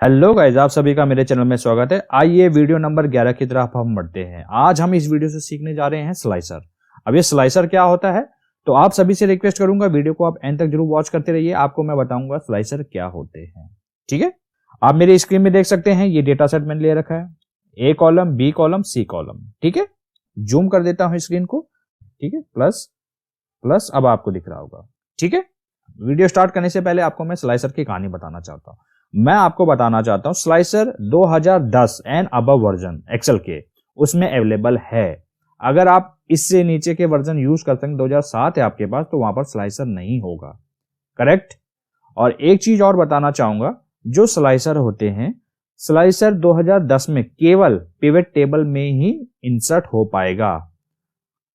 Hello guys, आप सभी का मेरे चैनल में स्वागत है। आइए वीडियो नंबर 11 की तरफ हम बढ़ते हैं। आज हम इस वीडियो से सीखने जा रहे हैं स्लाइसर। अब ये स्लाइसर क्या होता है, तो आप सभी से रिक्वेस्ट करूंगा वीडियो को आप एंड तक जरूर वॉच करते रहिए। आपको मैं बताऊंगा स्लाइसर क्या होते हैं। ठीक है, आप मेरी स्क्रीन में देख सकते हैं, ये डेटा सेट मैंने ले रखा है, A column, B column, C column. ठीक है, जूम कर देता हूं स्क्रीन को। ठीक है, प्लस प्लस अब आपको दिख रहा होगा। ठीक है, वीडियो स्टार्ट करने से पहले आपको मैं स्लाइसर की कहानी बताना चाहता हूं। मैं आपको बताना चाहता हूं slicer 2010 and above version Excel के उसमें अवेलेबल है। अगर आप इससे नीचे के वर्जन यूज करते हैं, 2007 है आपके पास, तो वहां पर स्लाइसर नहीं होगा। करेक्ट। और एक चीज और बताना चाहूंगा, जो स्लाइसर होते हैं, स्लाइसर 2010 में केवल पिवट टेबल में ही इंसर्ट हो पाएगा।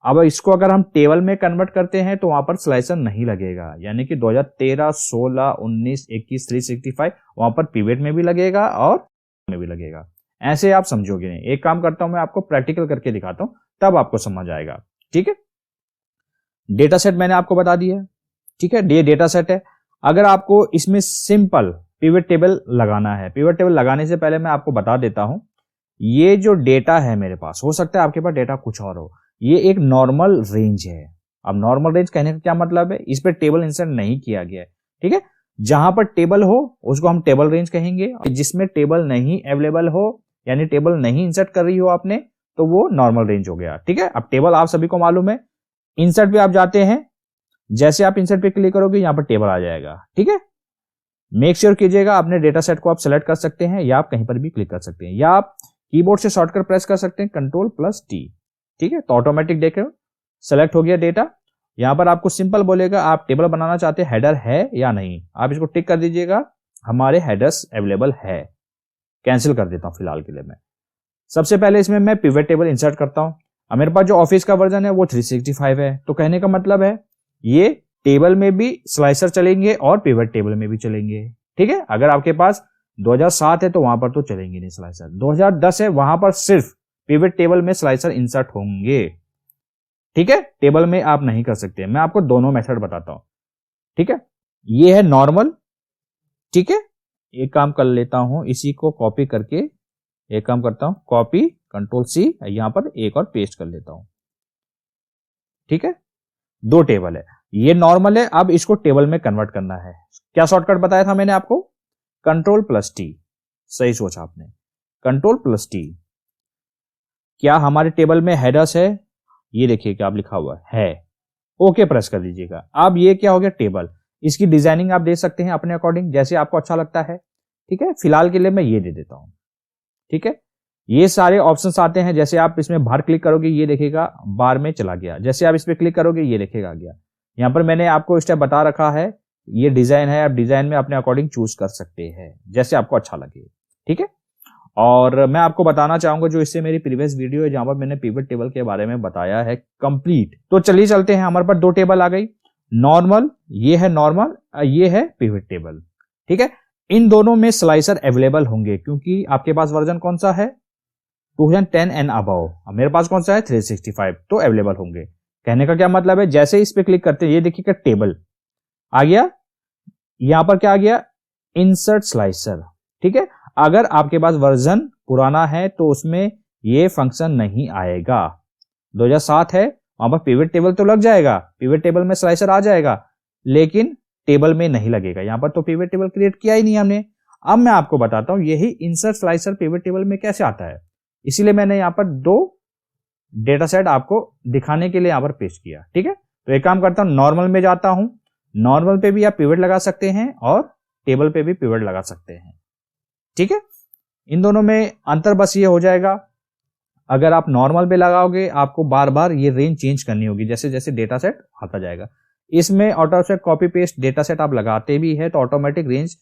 अब इसको अगर हम टेबल में कन्वर्ट करते हैं तो वहां पर स्लाइसर नहीं लगेगा, यानी कि 2013, 16, 19, 21, 365 वहां पर पिवट में भी लगेगा और में भी लगेगा। ऐसे आप समझोगे नहीं। एक काम करता हूं, मैं आपको प्रैक्टिकल करके दिखाता हूं, तब आपको समझ आएगा। ठीक है, डेटा सेट मैंने आपको बता दिया है। ठीक है, ये डेटा सेट है। अगर आपको इसमें सिंपल पिवट टेबल लगाना है, पिवट टेबल लगाने से पहले मैं आपको बता देता हूं, ये जो डेटा है मेरे पास, हो सकता है आपके पास डेटा कुछ और हो, ये एक नॉर्मल रेंज है। अब नॉर्मल रेंज कहने का क्या मतलब है, इस पर टेबल इंसर्ट नहीं किया गया है। ठीक है, जहां पर टेबल हो उसको हम टेबल रेंज कहेंगे, जिसमें टेबल नहीं अवेलेबल हो, यानी टेबल नहीं इंसर्ट कर रही हो आपने, तो वो नॉर्मल रेंज हो गया। ठीक है, अब टेबल आप सभी को मालूम है, इंसर्ट पे आप जाते हैं, जैसे आप इंसर्ट पे क्लिक करोगे यहां पर टेबल आ जाएगा। ठीक है, मेक श्योर कीजिएगा अपने डेटा सेट को आप सेलेक्ट कर सकते हैं, या आप कहीं पर भी क्लिक कर सकते हैं, या आप कीबोर्ड से शॉर्टकट प्रेस कर सकते हैं, Ctrl+T। ठीक है, तो ऑटोमेटिक देखो सेलेक्ट हो गया डेटा। यहां पर आपको सिंपल बोलेगा आप टेबल बनाना चाहते हैं, हेडर है या नहीं, आप इसको टिक कर दीजिएगा। हमारे हेडर्स अवेलेबल है। कैंसिल कर देता हूं फिलहाल के लिए। मैं सबसे पहले इसमें मैं पिवट टेबल इंसर्ट करता हूं। अब मेरे पास जो ऑफिस का वर्जन है वो 365 है, तो कहने का मतलब है ये टेबल में भी स्लाइसर चलेंगे और पिवट टेबल में भी चलेंगे। ठीक है, अगर आपके पास 2007 है तो वहां पर तो चलेंगे नहीं स्लाइसर, 2010 है वहां पर सिर्फ पिवट टेबल में स्लाइसर इंसर्ट होंगे। ठीक है, टेबल में आप नहीं कर सकते। मैं आपको दोनों मेथड बताता हूं। ठीक है, ये है नॉर्मल। ठीक है, एक काम कर लेता हूं, इसी को कॉपी करके एक काम करता हूं, कॉपी Ctrl+C, यहां पर एक और पेस्ट कर लेता हूं। ठीक है, दो टेबल है, ये नॉर्मल है। अब इसको टेबल में कन्वर्ट करना है। क्या शॉर्टकट बताया था मैंने आपको, Ctrl+T। सही सोचा आपने, Ctrl+T। क्या हमारे टेबल में हेडर्स है, ये देखिए क्या आप लिखा हुआ है, ओके प्रेस कर दीजिएगा। अब ये क्या हो गया, टेबल। इसकी डिजाइनिंग आप दे सकते हैं अपने अकॉर्डिंग, जैसे आपको अच्छा लगता है। ठीक है, फिलहाल के लिए मैं ये दे देता हूं। ठीक है, ये सारे ऑप्शंस आते हैं, जैसे आप इसमें बाहर क्लिक करोगे ये देखेगा बार में चला गया, जैसे आप इस पर क्लिक करोगे ये देखेगा आ गया। यहां पर मैंने आपको स्टेप बता रखा है, ये डिजाइन है, आप डिजाइन में अपने अकॉर्डिंग चूज कर सकते हैं जैसे आपको अच्छा लगे। ठीक है, और मैं आपको बताना चाहूंगा, जो इससे मेरी प्रीवियस वीडियो है जहां पर मैंने पिवट टेबल के बारे में बताया है कंप्लीट। तो चलिए चलते हैं, हमारे पास दो टेबल आ गई, नॉर्मल, ये है नॉर्मल, ये है पिवट टेबल। ठीक है, इन दोनों में स्लाइसर अवेलेबल होंगे, क्योंकि आपके पास वर्जन कौन सा है, 2010 एंड अबव। मेरे पास कौन सा है, 365, तो अवेलेबल होंगे। कहने का क्या मतलब है, जैसे इस पे क्लिक करते हैं ये देखिएगा टेबल आ गया, यहां पर क्या आ गया, इंसर्ट स्लाइसर। ठीक है, अगर आपके पास वर्जन पुराना है तो उसमें ये फंक्शन नहीं आएगा। 2007 है, वहां पर पिवट टेबल तो लग जाएगा, पिवट टेबल में स्लाइसर आ जाएगा, लेकिन टेबल में नहीं लगेगा। यहां पर तो पिवट टेबल क्रिएट किया ही नहीं हमने। अब मैं आपको बताता हूं यही इंसर्ट स्लाइसर पिवट टेबल में कैसे आता है, इसीलिए मैंने यहां पर दो डेटा सेट आपको दिखाने के लिए यहां पर पेश किया। ठीक है, तो एक काम करता हूं, नॉर्मल में जाता हूं। नॉर्मल पे भी आप पिवट लगा सकते हैं और टेबल पे भी पिवट लगा सकते हैं। ठीक है, इन दोनों में अंतर बस ये हो जाएगा, अगर आप नॉर्मल पे लगाओगे आपको बार बार ये रेंज चेंज करनी होगी, जैसे जैसे डेटा सेट आता जाएगा। इसमें ऑटो से कॉपी पेस्ट डेटा सेट आप लगाते भी है तो ऑटोमेटिक रेंज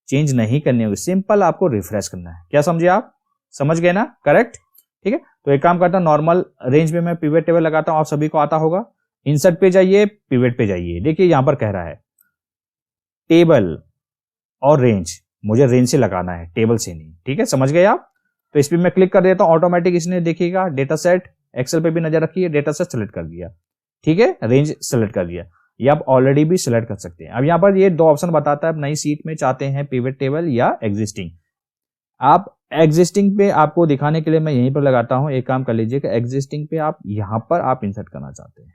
चेंज नहीं करनी होगी, सिंपल आपको रिफ्रेश करना है। क्या समझे आप, समझ गए ना, करेक्ट। ठीक है, तो एक काम करता हूं, नॉर्मल रेंज में मैं पिवट टेबल लगाता हूं, आप सभी को आता होगा। इंसर्ट पे जाइए, पिवट पे जाइए, देखिए यहां पर कह रहा है टेबल और रेंज, मुझे रेंज से लगाना है, टेबल से नहीं। ठीक है, समझ गए आप। तो इस पर मैं क्लिक कर देता हूं, ऑटोमेटिक इसने देखिएगा डेटा सेट, एक्सेल पे भी नजर रखिए, डेटा सेट सेलेक्ट कर दिया। ठीक है, रेंज सेलेक्ट कर दिया, ये आप ऑलरेडी भी सिलेक्ट कर सकते हैं। अब यहाँ पर ये दो ऑप्शन बताता है, आप नई सीट में चाहते हैं पिवट टेबल या एग्जिस्टिंग। आप एग्जिस्टिंग पे आपको दिखाने के लिए मैं यहीं पर लगाता हूं, एक काम कर लीजिएगा, एग्जिस्टिंग पे आप यहां पर आप इंसर्ट करना चाहते हैं,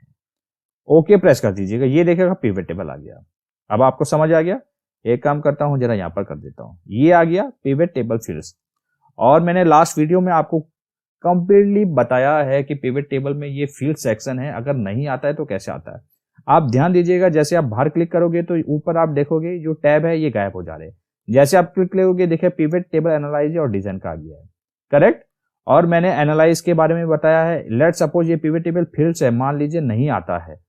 ओके प्रेस कर दीजिएगा, ये देखिएगा पिवट टेबल आ गया। अब आपको समझ आ गया, एक काम करता हूं जरा यहां पर कर देता हूं, ये आ गया पिवट टेबल फील्ड्स। और मैंने लास्ट वीडियो में आपको कंप्लीटली बताया है कि पिवट टेबल में ये फील्ड सेक्शन है, अगर नहीं आता है तो कैसे आता है। आप ध्यान दीजिएगा, जैसे आप बाहर क्लिक करोगे तो ऊपर आप देखोगे जो टैब है ये गायब हो जा रहे हैं। जैसे आप क्लिक करोगे देखिए पिवट टेबल एनालाइज और डिजाइन का आ गया है, करेक्ट। और मैंने एनालाइज के बारे में बताया है, लेट सपोज ये पिवट टेबल फील्ड्स है, मान लीजिए नहीं आता है,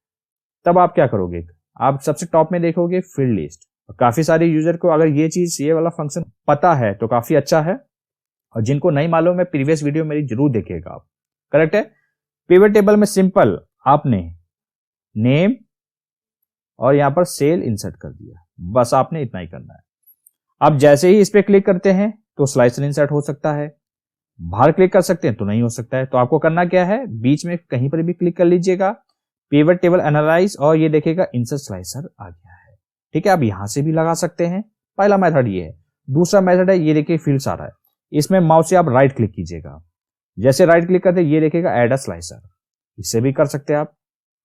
तब आप क्या करोगे, आप सबसे टॉप में देखोगे फील्ड लिस्ट। काफी सारे यूजर को अगर ये चीज, ये वाला फंक्शन पता है तो काफी अच्छा है, और जिनको नहीं मालूम है प्रीवियस वीडियो मेरी जरूर देखिएगा आप, करेक्ट है। पिवट टेबल में सिंपल आपने नेम और यहां पर सेल इंसर्ट कर दिया, बस आपने इतना ही करना है। अब जैसे ही इस पे क्लिक करते हैं तो स्लाइसर इंसर्ट हो सकता है, बाहर क्लिक कर सकते हैं तो नहीं हो सकता है। तो आपको करना क्या है, बीच में कहीं पर भी क्लिक कर लीजिएगा, पिवट टेबल एनालाइज, और ये देखिएगा इंसर्ट स्लाइसर आ गया है, ठीक है। आप यहां से भी लगा सकते हैं, पहला मेथड ये है। दूसरा मेथड है, ये देखिए फील्ड्स आ रहा है, इसमें माउस से आप राइट क्लिक कीजिएगा, जैसे राइट क्लिक करते ये देखिएगा ऐड अ स्लाइसर, इससे भी कर सकते हैं आप।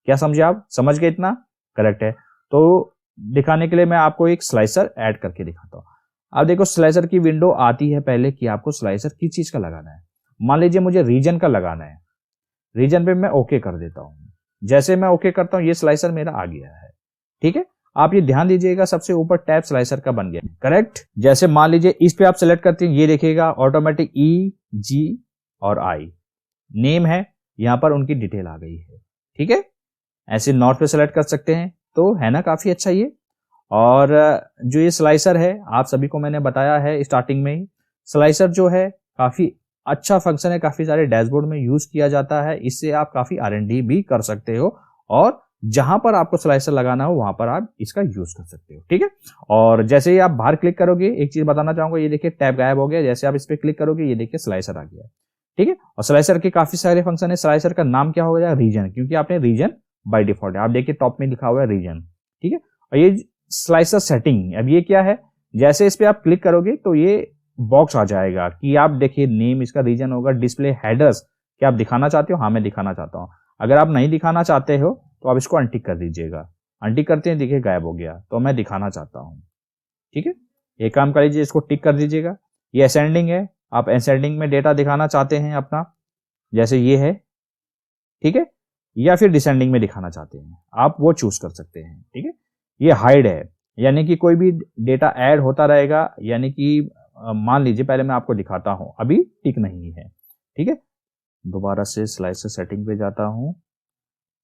क्या समझे आप, समझ गए इतना, करेक्ट है। तो दिखाने के लिए मैं आपको एक स्लाइसर ऐड करके दिखाता हूं। अब देखो स्लाइसर की विंडो आती है पहले कि आपको स्लाइसर किस चीज का लगाना है। मान लीजिए मुझे रीजन का लगाना है, रीजन पे मैं ओके कर देता हूं, जैसे मैं ओके करता हूं ये स्लाइसर मेरा आ गया है, ठीक है। आप ये ध्यान दीजिएगा सबसे ऊपर टैब स्लाइसर का बन गया, करेक्ट। जैसे मान लीजिए इस पे आप सेलेक्ट करते हैं, ये देखिएगा ऑटोमेटिक ई जी और आई नेम है, यहां पर उनकी डिटेल आ गई है, ठीक है। ऐसे नॉर्थ पे सेलेक्ट कर सकते हैं, तो है ना काफी अच्छा ये। और जो ये स्लाइसर है आप सभी को मैंने बताया है स्टार्टिंग में ही, स्लाइसर जो है काफी अच्छा फंक्शन है, काफी सारे डैशबोर्ड में यूज किया जाता है, इससे आप काफी R&D भी कर सकते हो, और जहां पर आपको स्लाइसर लगाना हो वहां पर आप इसका यूज कर सकते हो, ठीक है। और जैसे ही आप बाहर क्लिक करोगे, एक चीज बताना चाहूंगा, ये देखिए टैब गायब हो गया, जैसे आप इस पर क्लिक करोगे ये देखिए स्लाइसर आ गया, ठीक है। और स्लाइसर के काफी सारे फंक्शन है। स्लाइसर का नाम क्या हो गया, रीजन, क्योंकि आपने रीजन बाय डिफॉल्ट है, आप देखिए टॉप में लिखा हुआ है रीजन, ठीक है। और ये स्लाइसर सेटिंग, अब ये क्या है, जैसे इस पे आप क्लिक करोगे तो ये बॉक्स आ जाएगा कि आप देखिए नेम इसका रीजन होगा, डिस्प्ले हेडर्स, क्या आप दिखाना चाहते हो, हाँ मैं दिखाना चाहता हूं। अगर आप नहीं दिखाना चाहते हो तो आप इसको अनटिक कर दीजिएगा, अनटिक करते हैं देखिए गायब हो गया, तो मैं दिखाना चाहता हूं, ठीक है। एक काम कर लीजिए, इसको टिक कर दीजिएगा। ये असेंडिंग है, आप असेंडिंग में डेटा दिखाना चाहते हैं अपना, जैसे ये है, ठीक है, या फिर डिसेंडिंग में दिखाना चाहते हैं, आप वो चूज कर सकते हैं, ठीक है। ये हाइड है, यानी कि कोई भी डेटा ऐड होता रहेगा, यानी कि मान लीजिए पहले मैं आपको दिखाता हूं, अभी टिक नहीं है, ठीक है। दोबारा से स्लाइसर सेटिंग पे जाता हूं,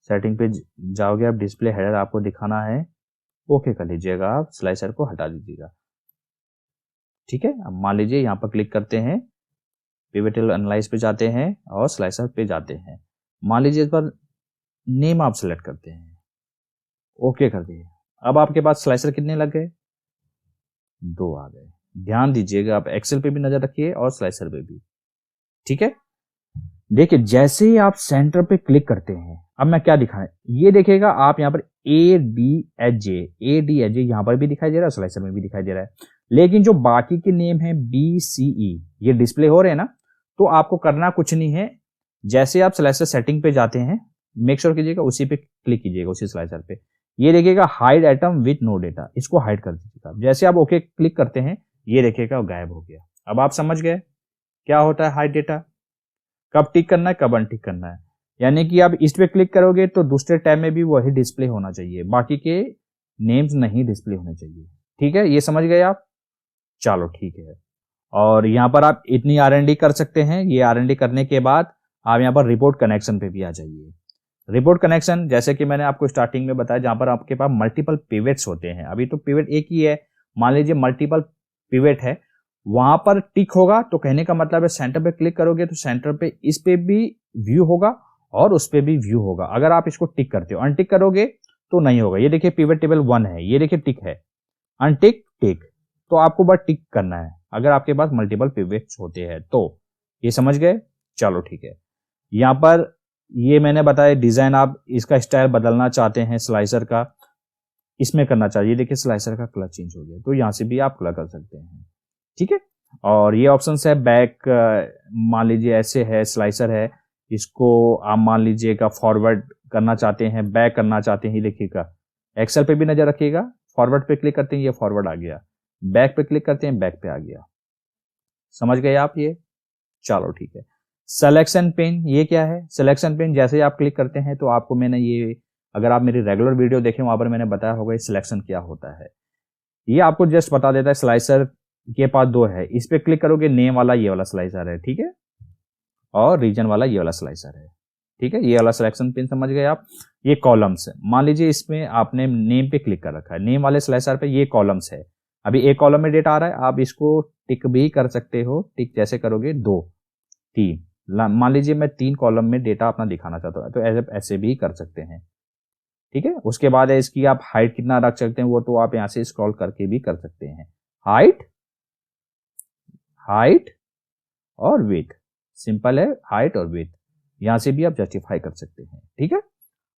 सेटिंग पे जाओगे आप, डिस्प्ले हेडर आपको दिखाना है, ओके कर लीजिएगा, आप स्लाइसर को हटा दीजिएगा, ठीक है। अब मान लीजिए यहां पर क्लिक करते हैं, पिवट टेबल एनालाइज पे जाते हैं और स्लाइसर पे जाते हैं, मान लीजिए इस पर नेम आप सेलेक्ट करते हैं, ओके कर दिए। अब आपके पास स्लाइसर कितने लग गए, 2 आ गए। ध्यान दीजिएगा, आप एक्सेल पे भी नजर रखिए और स्लाइसर पे भी, ठीक है। देखिए जैसे ही आप सेंटर पे क्लिक करते हैं, अब मैं क्या दिखाएं, ये देखिएगा आप यहाँ पर ADHJ यहाँ पर भी दिखाई दे रहा है, स्लाइसर में भी दिखाई दे रहा है, लेकिन जो बाकी के नेम है BCE ये डिस्प्ले हो रहे हैं ना, तो आपको करना कुछ नहीं है। जैसे आप स्लाइसर सेटिंग पे जाते हैं, मेक श्योर कीजिएगा उसी पे क्लिक कीजिएगा, उसी स्लाइसर पे, ये देखिएगा hide item with no data, इसको हाइड कर दीजिएगा। जैसे आप ओके क्लिक करते हैं, ये देखिएगा गायब हो गया। अब आप समझ गए क्या होता है हाइड डेटा, कब टिक करना है, कब अनटिक करना है। यानी कि आप इस पे क्लिक करोगे तो दूसरे टैब में भी वही डिस्प्ले होना चाहिए, बाकी के नेम्स नहीं डिस्प्ले होने चाहिए, ठीक है। ये समझ गए आप, चलो ठीक है। और यहाँ पर आप इतनी R&D कर सकते हैं। ये R&D करने के बाद आप यहाँ पर रिपोर्ट कनेक्शन पे भी आ जाइए। रिपोर्ट कनेक्शन जैसे कि मैंने आपको स्टार्टिंग में बताया, जहां पर आपके पास मल्टीपल पिवट्स होते हैं, अभी तो पिवट एक ही है, मान लीजिए मल्टीपल पिवट है, वहां पर टिक होगा तो कहने का मतलब है सेंटर पे क्लिक करोगे तो सेंटर पे इस पे भी व्यू होगा और उस पे भी व्यू होगा, अगर आप इसको टिक करते हो। अनटिक करोगे तो नहीं होगा। ये देखिए पिवट टेबल 1 है, ये देखिए टिक है, अनटिक टिक, तो आपको बस टिक करना है अगर आपके पास मल्टीपल पिवट्स होते हैं तो। ये समझ गए, चलो ठीक है। यहां पर ये मैंने बताया डिजाइन, आप इसका स्टाइल बदलना चाहते हैं स्लाइसर का, इसमें करना चाहिए, देखिए स्लाइसर का कलर चेंज हो गया, तो यहां से भी आप कलर कर सकते हैं, ठीक है। और ये ऑप्शन है बैक, मान लीजिए ऐसे है, स्लाइसर है, इसको आप मान लीजिएगा फॉरवर्ड करना चाहते हैं, बैक करना चाहते हैं, लिखिएगा एक्सेल पे भी नजर रखिएगा, फॉरवर्ड पे क्लिक करते हैं ये फॉरवर्ड आ गया, बैक पे क्लिक करते हैं बैक पे आ गया। समझ गए आप ये? चलो ठीक है। सिलेक्शन पेन ये क्या है? सिलेक्शन पेन जैसे ही आप क्लिक करते हैं तो आपको मैंने ये, अगर आप मेरी रेगुलर वीडियो देखें वहां पर मैंने बताया होगा ये सिलेक्शन क्या होता है। ये आपको जस्ट बता देता है स्लाइसर के पास दो है, इस पे क्लिक करोगे नेम वाला ये वाला स्लाइसर है, ठीक है, और रीजन वाला ये वाला स्लाइसर है, ठीक है। ये वाला सिलेक्शन पिन समझ गए आप। ये कॉलम्स है, मान लीजिए इसमें आपने नेम पे क्लिक कर रखा है, नेम वाले स्लाइसर पे ये कॉलम्स है, अभी एक कॉलम में डेटा आ रहा है, आप इसको टिक भी कर सकते हो, टिक जैसे करोगे 2 3, मान लीजिए मैं 3 कॉलम में डेटा अपना दिखाना चाहता हूँ तो ऐसे भी कर सकते हैं, ठीक है। उसके बाद है इसकी आप हाइट कितना रख सकते हैं वो तो आप यहां से स्क्रॉल करके भी कर सकते हैं, हाइट हाइट और विड्थ, सिंपल है, हाइट और विड्थ यहां से भी आप जस्टिफाई कर सकते हैं, ठीक है।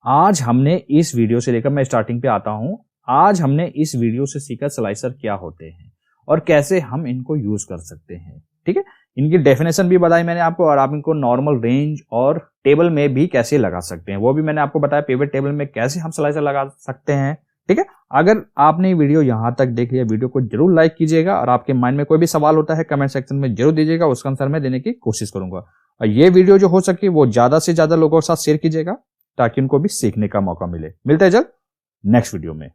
आज हमने इस वीडियो से लेकर, मैं स्टार्टिंग पे आता हूं, आज हमने इस वीडियो से सीखा स्लाइसर क्या होते हैं और कैसे हम इनको यूज कर सकते हैं, ठीक है। इनकी डेफिनेशन भी बताई मैंने आपको, और आप इनको नॉर्मल रेंज और टेबल में भी कैसे लगा सकते हैं वो भी मैंने आपको बताया, पिवट टेबल में कैसे हम स्लाइसर लगा सकते हैं, ठीक है। अगर आपने वीडियो यहां तक देख लिया, वीडियो को जरूर लाइक कीजिएगा, और आपके माइंड में कोई भी सवाल होता है कमेंट सेक्शन में जरूर दीजिएगा, उसका आंसर मैं देने की कोशिश करूंगा। और ये वीडियो जो हो सके वो ज्यादा से ज्यादा लोगों के साथ शेयर कीजिएगा ताकि उनको भी सीखने का मौका मिले। मिलते हैं जल्द नेक्स्ट वीडियो में।